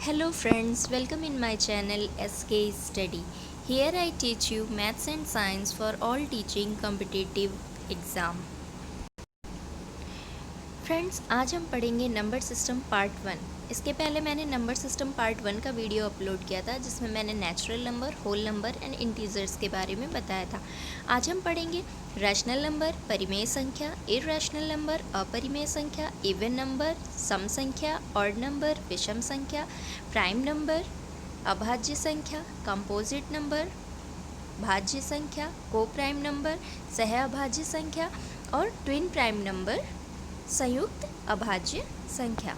Hello friends, welcome in my channel SK Study. Here I teach you maths and science for all teaching competitive exam. Friends, आज हम पढ़ेंगे number system part 1। इसके पहले मैंने number system part 1 का video upload किया था जिसमें मैंने natural number, whole number and integers के बारे में बताया था। आज हम पढ़ेंगे रैशनल नंबर, परिमेय संख्या, इरैशनल नंबर, अपरिमेय संख्या, इवन नंबर, सम संख्या, ऑड नंबर, विषम संख्या, प्राइम नंबर, अभाज्य संख्या, कंपोजिट नंबर, भाज्य संख्या, को प्राइम नंबर, सह अभाज्य संख्या और ट्विन प्राइम नंबर, संयुक्त अभाज्य संख्या।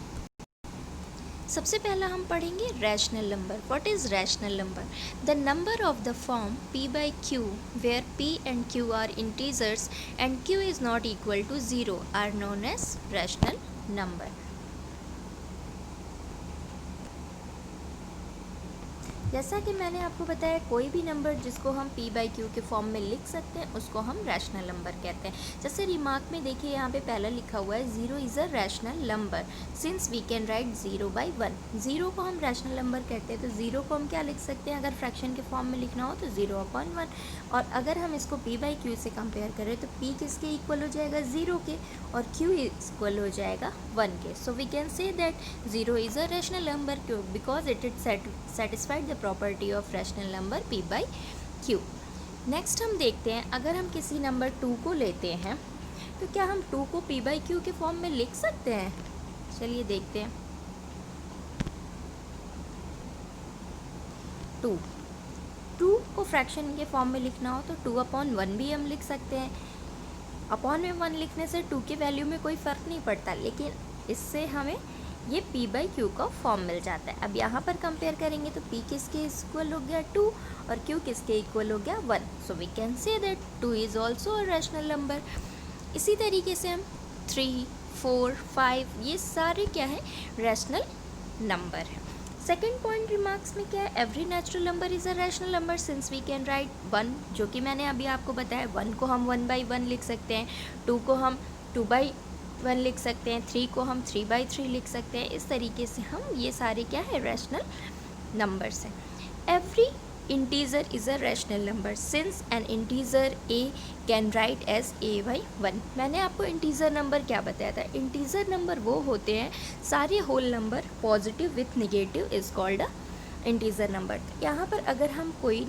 सबसे पहला हम पढ़ेंगे rational number. What is rational number? The number of the form p by q where p and q are integers and q is not equal to 0 are known as rational number। जैसा कि मैंने आपको बताया, कोई भी number जिसको हम p by q के फॉर्म में लिख सकते हैं उसको हम रैशनल नंबर कहते हैं। जैसे रिमार्क में देखिए, यहाँ पे पहला लिखा हुआ है 0 is a rational number since we can write 0 by 1। 0 को हम रैशनल नंबर कहते हैं, तो 0 को हम क्या लिख सकते हैं? अगर फ्रैक्शन के फॉर्म में लिखना हो तो 0/1। और अगर हम इसको p by q से कंपेयर करें तो p किसके इक्वल हो जाएगा? 0 के, और q इक्वल हो जाएगा 1 के। So we can say that 0 is a rational number because it satisfied property of rational number p by q। Next हम देखते हैं, अगर हम किसी नंबर 2 को लेते हैं तो क्या हम 2 को p by q के फॉर्म में लिख सकते हैं? चलिए देखते हैं। 2 को फ्रैक्शन के फॉर्म में लिखना हो तो 2/1 भी हम लिख सकते हैं। अपॉन में 1 लिखने से 2 की वैल्यू में कोई फ़र्क नहीं पड़ता, लेकिन इससे हमें ये p by q का फॉर्म मिल जाता है। अब यहाँ पर कंपेयर करेंगे तो p किसके इक्वल हो गया? 2, और q किसके इक्वल हो गया? 1। So we can say that 2 is also a rational number. इसी तरीके से हम 3, 4, 5 ये सारे क्या है? रैशनल नंबर है। सेकेंड पॉइंट रिमार्क्स में क्या है? Every natural number is a rational number since we can write 1, जो कि मैंने अभी आपको बताया। 1 को हम 1/1 लिख सकते हैं, 2 को हम 2/1 लिख सकते हैं, 3 को हम 3/3 लिख सकते हैं। इस तरीके से हम ये सारे क्या है? रैशनल नंबर्स हैं। Every integer is a rational number since an integer a can write as a/1। मैंने आपको इंटीजर नंबर क्या बताया था? इंटीजर नंबर वो होते हैं, सारे whole number positive with negative is called a integer number. यहाँ पर अगर हम कोई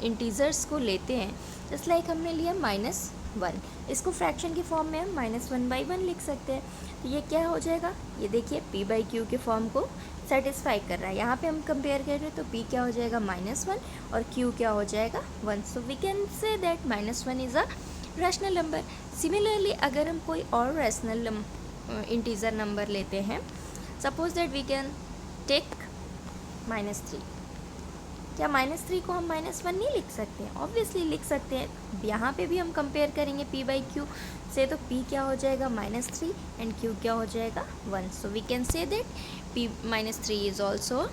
इंटीजर्स को लेते हैं, जस्ट लाइक हमने लिया -1, इसको फ्रैक्शन के फॉर्म में हम -1/1 लिख सकते हैं। तो ये क्या हो जाएगा? ये देखिए p by q के फॉर्म को सेटिस्फाई कर रहा है। यहाँ पे हम कंपेयर करें तो p क्या हो जाएगा? -1, और q क्या हो जाएगा? 1। So we can say that -1 is a rational number. Similarly अगर हम कोई और रैशनल इंटीजर नंबर लेते हैं, suppose that we can take -3। क्या -3 को हम -1 नहीं लिख सकते हैं? ऑब्वियसली लिख सकते हैं। यहाँ पे भी हम कंपेयर करेंगे p by q से, तो p क्या हो जाएगा? -3 एंड q क्या हो जाएगा? 1। So we can say that p -3 is also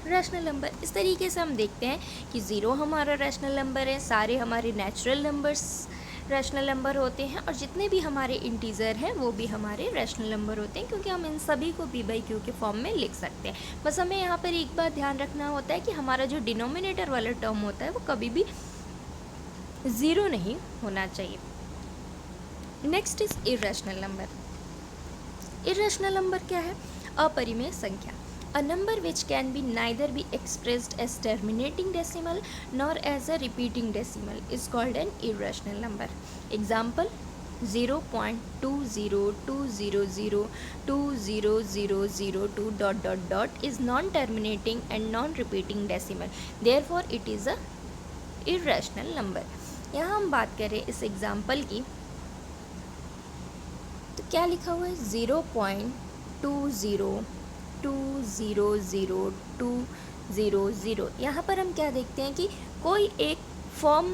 rational number. इस तरीके से हम देखते हैं कि 0 हमारा रैशनल नंबर है, सारे हमारे नेचुरल नंबर्स रैशनल नंबर होते हैं, और जितने भी हमारे इंटीजर हैं वो भी हमारे रैशनल नंबर होते हैं, क्योंकि हम इन सभी को p by q के फॉर्म में लिख सकते हैं। बस हमें यहाँ पर एक बात ध्यान रखना होता है कि हमारा जो डिनोमिनेटर वाला टर्म होता है वो कभी भी 0 नहीं होना चाहिए। Next is irrational number. Irrational number क्या है? अपरिमेय संख्या। A number which can be neither be expressed as terminating decimal nor as a repeating decimal is called an irrational number. Example 0.20200200002 is non-terminating and non-repeating decimal. Therefore, it is a irrational number. यहाँ हम बात करें इस example की, तो क्या लिखा हुआ है? 0.202000200। यहाँ पर हम क्या देखते हैं कि कोई एक फॉर्म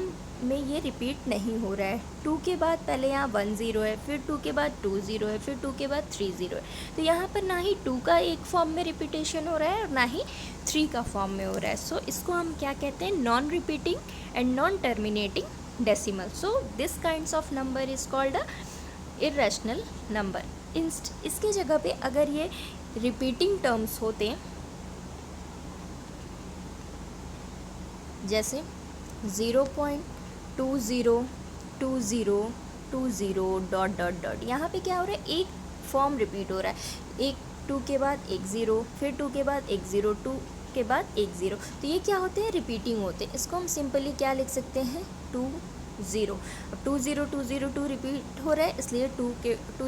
में ये रिपीट नहीं हो रहा है। 2 के बाद पहले यहाँ 1 0 है, फिर 2 के बाद 2 0 है, फिर 2 के बाद 3 0 है। तो यहाँ पर ना ही 2 का एक फॉर्म में रिपीटेशन हो रहा है और ना ही 3 का फॉर्म में हो रहा है। सो इसको हम क्या कहते हैं? Non repeating and non terminating decimal. So this kinds of number is called a irrational number. इसके जगह पे अगर ये रिपीटिंग टर्म्स होते जैसे 0.202020 डॉट डॉट डॉट। यहाँ पे क्या हो रहा है, एक फॉर्म रिपीट हो रहा है, एक 2 के बाद एक 0, फिर 2 के बाद एक 0, 2 के बाद एक 0। तो ये क्या होते हैं, रिपीटिंग होते हैं। इसको हम सिंपली क्या लिख सकते हैं, 2 0। अब 2 0 2 0 2 रिपीट हो रहा है, इसलिए 2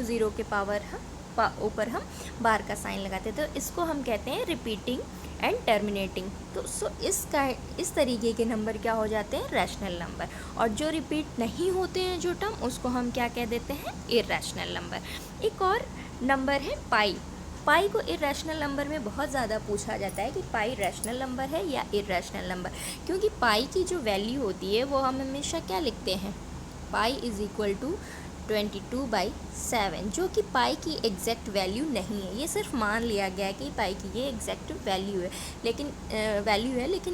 0 के पावर ऊपर हम बार का साइन लगाते हैं। तो इसको हम कहते हैं रिपीटिंग एंड टर्मिनेटिंग। तो इस तरीके के नंबर क्या हो जाते हैं, रैशनल नंबर। और जो रिपीट नहीं होते हैं जो टर्म, उसको हम क्या कह देते हैं, इरैशनल नंबर। एक और नंबर है पाई। पाई को इरैशनल नंबर में बहुत ज़्यादा पूछा जाता है कि पाई रैशनल नंबर है या इरैशनल नंबर, क्योंकि पाई की जो वैल्यू होती है वो हम हमेशा क्या लिखते हैं, पाई इज़ इक्वल टू 22/7, जो कि पाई की एग्जैक्ट वैल्यू नहीं है। ये सिर्फ मान लिया गया है कि पाई की ये एग्जैक्ट वैल्यू है, लेकिन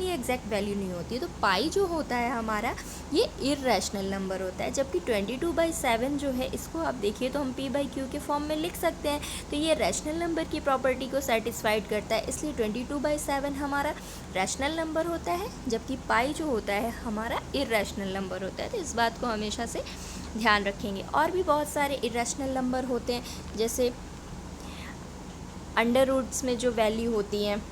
ये एग्जैक्ट वैल्यू नहीं होती है। तो पाई जो होता है हमारा, ये इरैशनल नंबर होता है। जबकि 22/7 जो है, इसको आप देखिए तो हम p/q के फॉर्म में लिख सकते हैं। तो ये रैशनल नंबर की प्रॉपर्टी को सेटिस्फाइड करता है, इसलिए 22/7 हमारा रैशनल नंबर होता है, जबकि पाई जो होता है हमारा इरैशनल नंबर होता है। तो इस बात को हमेशा से ध्यान रखेंगे। और भी बहुत सारे इरैशनल नंबर होते हैं, जैसे अंडर रूट्स में जो वैल्यू होती हैं,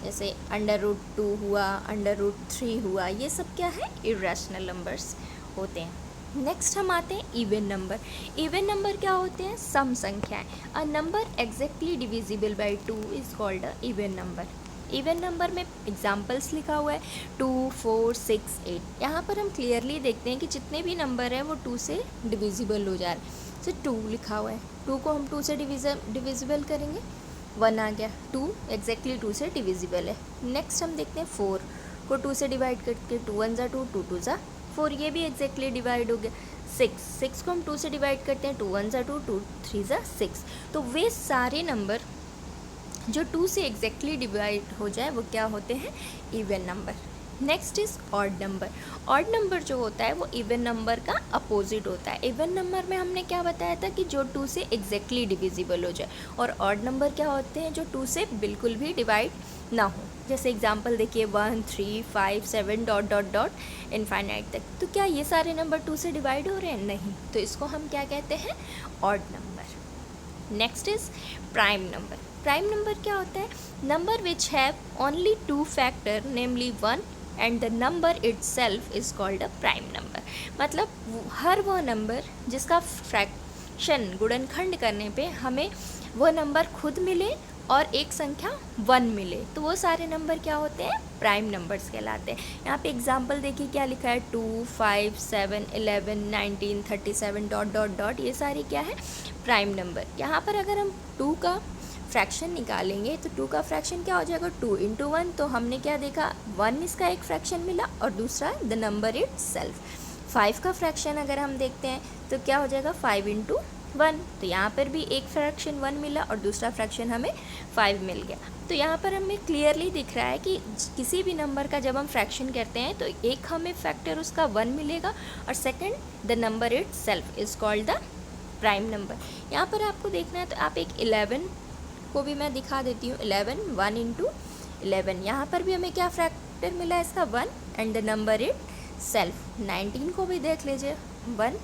जैसे √2 हुआ, √3 हुआ, ये सब क्या है, इरैशनल नंबर्स होते हैं। नेक्स्ट हम आते हैं इवन नंबर। इवन नंबर क्या होते हैं, सम संख्याएं। A number exactly divisible by 2 is called a even number. Even number में एग्जाम्पल्स लिखा हुआ है 2, 4, 6, 8। यहाँ पर हम क्लियरली देखते हैं कि जितने भी नंबर हैं वो 2 से डिविजिबल हो जा रहे हैं। जैसे 2 लिखा हुआ है, 2 को हम 2 से डिविजिबल करेंगे, 1 आ गया। 2 एग्जैक्टली 2 से डिविजिबल है। नेक्स्ट हम देखते हैं 4 को 2 से डिवाइड करके, 2 1 ज़ा 2, 2 2 ज़ा 4, ये भी एग्जैक्टली डिवाइड हो गया। 6 को हम 2 से डिवाइड करते हैं, 2 1 ज़ा 2, 2 3 ज़ा 6। तो वे सारे नंबर जो 2 से एग्जैक्टली डिवाइड हो जाए वो क्या होते हैं, even number. Next is odd number. Odd number जो होता है वो इवन नंबर का अपोजिट होता है। इवन नंबर में हमने क्या बताया था कि जो 2 से एग्जैक्टली डिविजिबल हो जाए, और ऑड नंबर क्या होते हैं, जो 2 से बिल्कुल भी डिवाइड ना हो। जैसे एग्जांपल देखिए 1 3 5 7 डॉट डॉट डॉट इनफाइनाइट तक। तो क्या ये सारे नंबर 2 से डिवाइड हो रहे हैं, नहीं। तो इसको हम क्या कहते हैं, odd number. Next is prime number. Prime number क्या होता है, number which have only 2 factor namely 1 and the number itself is called a prime number. मतलब हर वो नंबर जिसका फ्रैक्शन गुणनखंड करने पे हमें वो नंबर खुद मिले और एक संख्या 1 मिले, तो वो सारे नंबर क्या होते हैं, प्राइम नंबर्स कहलाते हैं। यहाँ पे एग्जांपल देखिए क्या लिखा है, 2 5 7 11 19 37 डॉट डॉट डॉट, ये सारे क्या है, प्राइम नंबर। यहाँ पर अगर हम 2 का फ्रैक्शन निकालेंगे तो 2 का फ्रैक्शन क्या हो जाएगा, 2 × 1। तो हमने क्या देखा, 1 इसका एक फ्रैक्शन मिला और दूसरा द नंबर इट सेल्फ। 5 का फ्रैक्शन अगर हम देखते हैं तो क्या हो जाएगा, 5 × 1। तो यहाँ पर भी एक फ्रैक्शन 1 मिला और दूसरा फ्रैक्शन हमें 5 मिल गया। तो यहाँ पर हमें क्लियरली दिख रहा है कि किसी भी नंबर का जब हम फ्रैक्शन करते हैं तो एक हमें फैक्टर उसका 1 मिलेगा और second the number it self is called the prime number. यहाँ पर आपको देखना है तो आप एक 11 को भी मैं दिखा देती हूँ, 11 1 × 11। यहाँ पर भी हमें क्या फैक्टर मिला है इसका, 1 and the number it self. 19 को भी देख लीजिए, 1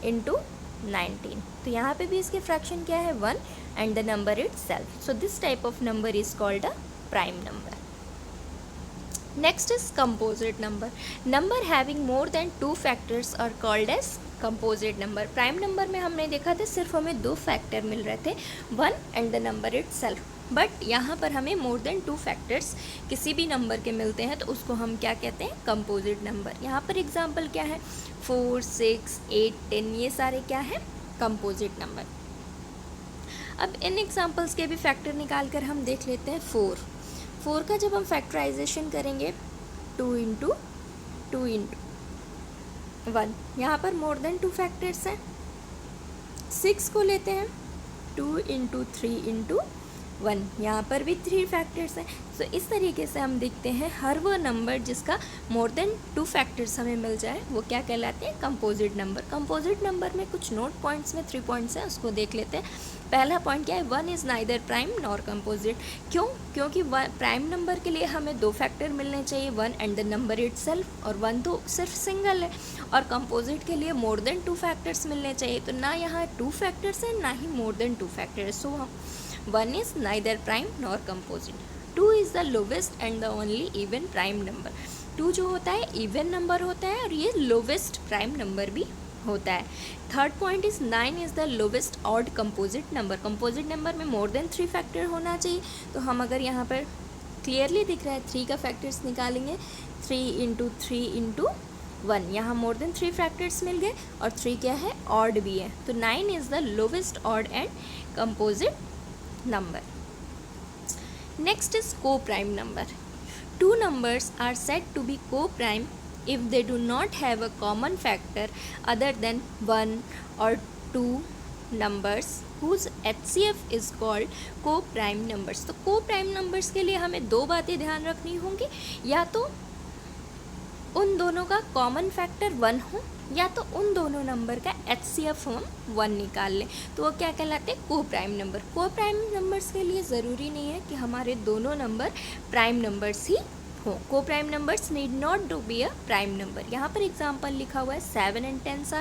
× 19। तो यहाँ पे भी इसके फ्रैक्शन क्या है, 1 and the number itself. So this type of number is called a prime number. Next is composite number. Number having more than 2 factors are called as composite number. Prime number में हमने देखा था सिर्फ हमें 2 factor मिल रहे थे, 1 and the number it self. But यहाँ पर हमें मोर देन 2 फैक्टर्स किसी भी नंबर के मिलते हैं तो उसको हम क्या कहते हैं, कंपोजिट नंबर। यहाँ पर एग्जांपल क्या है, 4 6 8 10, ये सारे क्या है, कंपोजिट नंबर। अब इन एग्जांपल्स के भी फैक्टर निकाल कर हम देख लेते हैं। 4 का जब हम फैक्टराइजेशन करेंगे 2 × 2 × 1, यहाँ पर मोर देन 2 फैक्टर्स हैं। 6 को लेते हैं, 2 × 3 × 1, यहाँ पर भी 3 फैक्टर्स हैं। सो इस तरीके से हम देखते हैं हर वो नंबर जिसका मोर देन 2 फैक्टर्स हमें मिल जाए वो क्या कहलाते हैं, कंपोजिट नंबर। कंपोजिट नंबर में कुछ नोट पॉइंट्स में 3 पॉइंट्स हैं, उसको देख लेते हैं। पहला पॉइंट क्या है, 1 is neither prime nor composite. क्यों? क्योंकि प्राइम नंबर के लिए हमें 2 फैक्टर मिलने चाहिए, 1 एंड द नंबर इटसेल्फ, और 1 तो सिर्फ सिंगल है। और कंपोजिट के लिए मोर देन 2 फैक्टर्स मिलने चाहिए, तो ना यहाँ 2 फैक्टर्स हैं ना ही more than 2 factors. So 1 is neither prime nor composite. 2 is the lowest and the only even prime number. 2 जो होता है इवन नंबर होता है और ये लोवेस्ट प्राइम नंबर भी होता है। Third point is 9 is the lowest odd composite number. Composite number में मोर देन 3 फैक्टर होना चाहिए। तो हम अगर यहाँ पर क्लियरली दिख रहा है 3 का फैक्टर्स निकालेंगे, 3 इंटू 3 इंटू 1, यहाँ मोर देन 3 फैक्टर्स मिल गए और 3 क्या है, ऑड भी है। तो 9 is the lowest odd and composite number. Next is को prime number. 2 numbers are said to be co-prime if they do not have a common factor other than 1 or 2 numbers whose HCF is called co-prime numbers। तो co-prime numbers के लिए हमें 2 बातें ध्यान रखनी होंगी, या तो उन दोनों का कॉमन फैक्टर 1 हो या तो उन दोनों नंबर का HCF हम 1 निकाल लें, तो वो क्या कहलाते हैं, को प्राइम नंबर। को प्राइम नंबर्स के लिए ज़रूरी नहीं है कि हमारे दोनों नंबर प्राइम नंबर्स ही हों। Co prime numbers need not to be a prime number. यहाँ पर एग्जांपल लिखा हुआ है 7 and 10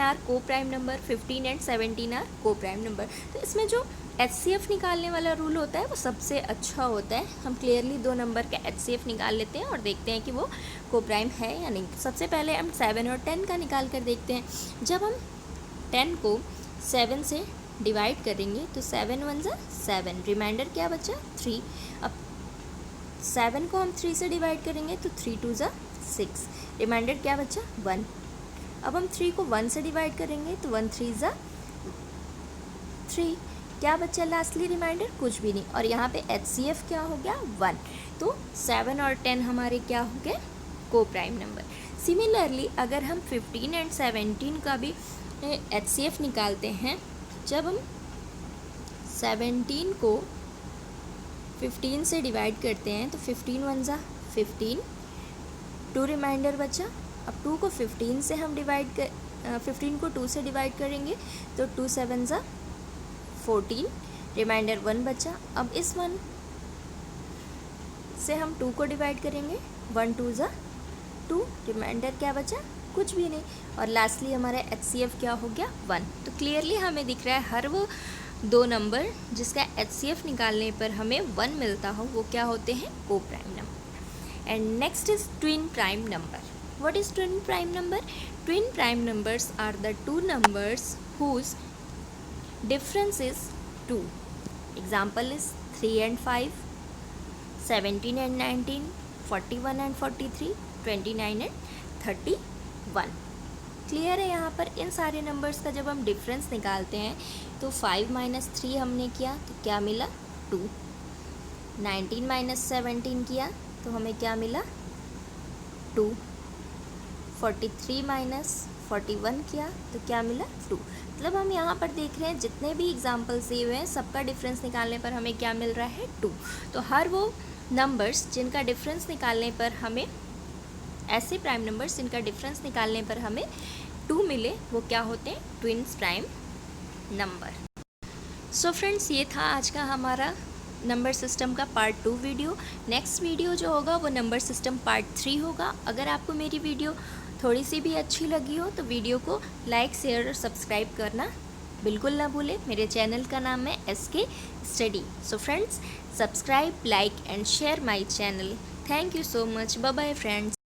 are co prime number, 15 and 17 are co prime number. तो इसमें जो HCF निकालने वाला रूल होता है वो सबसे अच्छा होता है। हम क्लियरली 2 नंबर का HCF निकाल लेते हैं और देखते हैं कि वो को प्राइम है या नहीं। सबसे पहले हम 7 और 10 का निकाल कर देखते हैं। जब हम 10 को 7 से डिवाइड करेंगे तो 7 1 ज़ा 7, रिमाइंडर क्या बचा, 3। अब 7 को हम 3 से डिवाइड करेंगे तो 3 2 ज़ा 6, रिमाइंडर क्या बचा, 1। अब हम 3 को 1 से डिवाइड करेंगे तो 1 3 ज़ा 3, क्या बचा लास्टली, रिमाइंडर कुछ भी नहीं। और यहाँ पे HCF क्या हो गया, 1। तो 7 और 10 हमारे क्या हो गए, को प्राइम नंबर। सिमिलरली अगर हम 15 एंड 17 का भी HCF निकालते हैं, जब हम 17 को 15 से डिवाइड करते हैं तो 15 1 ज़ा 15, 2 रिमाइंडर बचा। अब 2 को 15 से हम 15 को 2 से डिवाइड करेंगे तो 2 7 ज़ा 14, रिमाइंडर 1 बचा। अब इस 1 से हम 2 को डिवाइड करेंगे, 1 2 ज़ा 2, रिमाइंडर क्या बचा, कुछ भी नहीं। और लास्टली हमारा HCF क्या हो गया, 1। तो क्लियरली हमें दिख रहा है हर वो 2 नंबर जिसका HCF निकालने पर हमें 1 मिलता हो वो क्या होते हैं, co prime number. And next is twin prime number. What is twin prime number? Twin prime numbers are the 2 numbers whose difference is 2. Example is 3 and 5, 17 and 19, 41 and 43, 29 and 31। Clear है? यहाँ पर इन सारे नंबर्स का जब हम difference निकालते हैं तो 5 माइनस 3 हमने किया तो क्या मिला, 2। 19 माइनस 17 किया तो हमें क्या मिला, 2। 43 माइनस 41 किया तो क्या मिला, 2। मतलब हम यहाँ पर देख रहे हैं जितने भी एग्जाम्पल्स दिए हुए हैं सबका डिफरेंस निकालने पर हमें क्या मिल रहा है, 2। तो हर वो नंबर्स जिनका डिफरेंस निकालने पर हमें, ऐसे प्राइम नंबर्स जिनका डिफरेंस निकालने पर हमें 2 मिले वो क्या होते हैं, twins prime number. So friends, ये था आज का हमारा नंबर सिस्टम का पार्ट 2 वीडियो। नेक्स्ट वीडियो जो होगा वो नंबर सिस्टम पार्ट 3 होगा। अगर आपको मेरी वीडियो थोड़ी सी भी अच्छी लगी हो तो वीडियो को लाइक, शेयर और सब्सक्राइब करना बिल्कुल ना भूलें। मेरे चैनल का नाम है SK study. So friends, subscribe, like and share my channel. Thank you so much. Bye bye friends.